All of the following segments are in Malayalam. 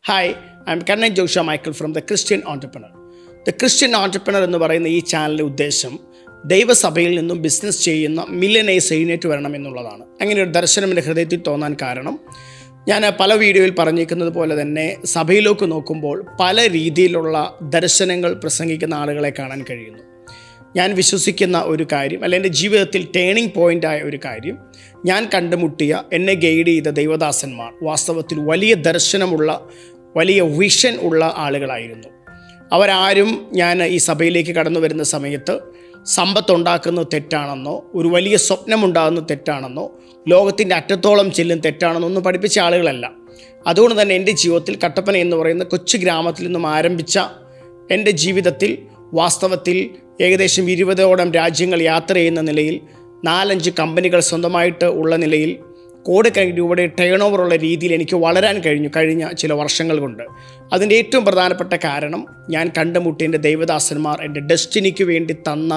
Hi, I am Kannan Joshua Michael from the Christian entrepreneur. The Christian entrepreneur എന്ന് പറയുന്ന ഈ ചാനലിൻ്റെ ഉദ്ദേശം ദൈവസഭയിൽ നിന്നും ബിസിനസ് ചെയ്യുന്ന മില്യനേഴ്സ് എഴുന്നേറ്റ് വരണം എന്നുള്ളതാണ്. അങ്ങനെ ഒരു ദർശനം എൻ്റെ ഹൃദയത്തിൽ തോന്നാൻ കാരണം, ഞാൻ പല വീഡിയോയിൽ പറഞ്ഞിരിക്കുന്നത് പോലെ തന്നെ സഭയിലേക്ക് നോക്കുമ്പോൾ പല രീതിയിലുള്ള ദർശനങ്ങൾ പ്രസംഗിക്കുന്ന ആളുകളെ കാണാൻ കഴിയുന്നു. ഞാൻ വിശ്വസിക്കുന്ന ഒരു കാര്യം, അല്ല എൻ്റെ ജീവിതത്തിൽ ടേണിംഗ് പോയിൻ്റായ ഒരു കാര്യം, ഞാൻ കണ്ടുമുട്ടിയ, എന്നെ ഗൈഡ് ചെയ്ത ദൈവദാസന്മാർ വാസ്തവത്തിൽ വലിയ ദർശനമുള്ള, വലിയ വിഷൻ ഉള്ള ആളുകളായിരുന്നു. അവരാരും ഞാൻ ഈ സഭയിലേക്ക് കടന്നു വരുന്ന സമയത്ത് സമ്പത്തുണ്ടാക്കുന്നത് തെറ്റാണെന്നോ, ഒരു വലിയ സ്വപ്നമുണ്ടാകുന്നത് തെറ്റാണെന്നോ, ലോകത്തിൻ്റെ അറ്റത്തോളം ചെല്ലും തെറ്റാണെന്നോ ഒന്നും പഠിപ്പിച്ച ആളുകളല്ല. അതുകൊണ്ട് തന്നെ എൻ്റെ ജീവിതത്തിൽ കട്ടപ്പന എന്ന് പറയുന്ന കൊച്ചു ഗ്രാമത്തിൽ നിന്നും ആരംഭിച്ച എൻ്റെ ജീവിതത്തിൽ വാസ്തവത്തിൽ ഏകദേശം 20ഓളം രാജ്യങ്ങൾ യാത്ര ചെയ്യുന്ന നിലയിൽ, 4-5 കമ്പനികൾ സ്വന്തമായിട്ട് ഉള്ള നിലയിൽ, കോടിക്കണക്കിന് രൂപയുടെ ടേൺ ഓവറുള്ള രീതിയിൽ എനിക്ക് വളരാൻ കഴിഞ്ഞ ചില വർഷങ്ങൾ കൊണ്ട്. അതിൻ്റെ ഏറ്റവും പ്രധാനപ്പെട്ട കാരണം, ഞാൻ കണ്ടുമുട്ടിയ എൻ്റെ ദൈവദാസന്മാർ എൻ്റെ ഡെസ്റ്റിനിക്ക് വേണ്ടി തന്ന,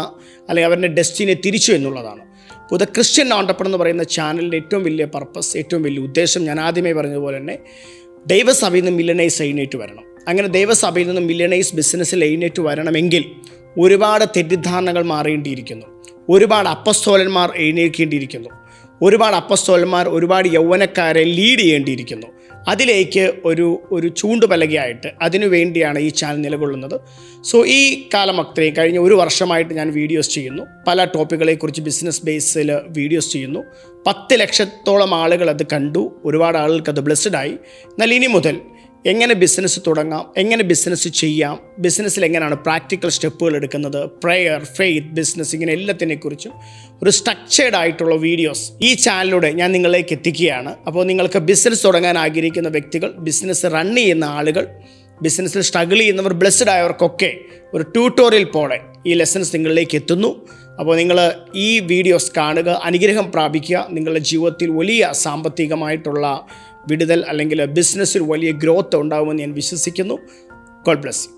അല്ലെങ്കിൽ അവരുടെ ഡെസ്റ്റിനെ തിരിച്ചു എന്നുള്ളതാണ്. അപ്പോൾ ദ ക്രിസ്ത്യൻ ഓൺടർപ്രണർ എന്ന് പറയുന്ന ചാനലിൻ്റെ ഏറ്റവും വലിയ പർപ്പസ്, ഏറ്റവും വലിയ ഉദ്ദേശം, ഞാൻ ആദ്യമേ പറഞ്ഞതുപോലെ തന്നെ ദൈവസഭയിൽ നിന്ന് മില്യനേഴ്സ് എഴുന്നേറ്റ് വരണം. അങ്ങനെ ദൈവസഭയിൽ നിന്ന് മില്യനേഴ്സ് ബിസിനസ്സിൽ എഴുന്നേറ്റ് വരണമെങ്കിൽ ഒരുപാട് തെറ്റിദ്ധാരണകൾ മാറേണ്ടിയിരിക്കുന്നു. ഒരുപാട് അപ്പസ്തോലന്മാർ എഴുന്നേൽക്കേണ്ടിയിരിക്കുന്നു. ഒരുപാട് അപ്പസ്തോലന്മാർ, ഒരുപാട് യൗവനക്കാരെ ലീഡ് ചെയ്യേണ്ടിയിരിക്കുന്നു. അതിലേക്ക് ഒരു ചൂണ്ടുപലകയായിട്ട് അതിനു വേണ്ടിയാണ് ഈ ചാനൽ നിലകൊള്ളുന്നത്. സോ ഈ കാലം അത്രയും കഴിഞ്ഞ ഒരു വർഷമായിട്ട് ഞാൻ വീഡിയോസ് ചെയ്യുന്നു. പല ടോപ്പിക്കുകളെക്കുറിച്ച് ബിസിനസ് ബേസിൽ വീഡിയോസ് ചെയ്യുന്നു. 10 ലക്ഷത്തോളം ആളുകൾ അത് കണ്ടു. ഒരുപാട് ആളുകൾക്ക് അത് ബ്ലെസ്ഡായി. എന്നാൽ ഇനി മുതൽ എങ്ങനെ ബിസിനസ് തുടങ്ങാം, എങ്ങനെ ബിസിനസ് ചെയ്യാം, ബിസിനസ്സിൽ എങ്ങനെയാണ് പ്രാക്ടിക്കൽ സ്റ്റെപ്പുകൾ എടുക്കുന്നത്, പ്രയർ, ഫെയ്ത്ത്, ബിസിനസ്, ഇങ്ങനെ എല്ലാത്തിനെക്കുറിച്ചും ഒരു സ്ട്രക്ചേർഡ് ആയിട്ടുള്ള വീഡിയോസ് ഈ ചാനലിലൂടെ ഞാൻ നിങ്ങളിലേക്ക് എത്തിക്കുകയാണ്. അപ്പോൾ നിങ്ങൾക്ക് ബിസിനസ് തുടങ്ങാൻ ആഗ്രഹിക്കുന്ന വ്യക്തികൾ, ബിസിനസ് റൺ ചെയ്യുന്ന ആളുകൾ, ബിസിനസ്സിൽ സ്ട്രഗിൾ ചെയ്യുന്നവർ, ബ്ലെസ്ഡ് ആയവർക്കൊക്കെ ഒരു ട്യൂട്ടോറിയൽ പോലെ ഈ ലെസൺസ് നിങ്ങളിലേക്ക് എത്തുന്നു. അപ്പോൾ നിങ്ങൾ ഈ വീഡിയോസ് കാണുക, അനുഗ്രഹം പ്രാപിക്കുക. നിങ്ങളുടെ ജീവിതത്തിൽ വലിയ സാമ്പത്തികമായിട്ടുള്ള വിടുതൽ അല്ലെങ്കിൽ ബിസിനസ്സിൽ വലിയ ഗ്രോത്ത് ഉണ്ടാകുമെന്ന് ഞാൻ വിശ്വസിക്കുന്നു. God bless you.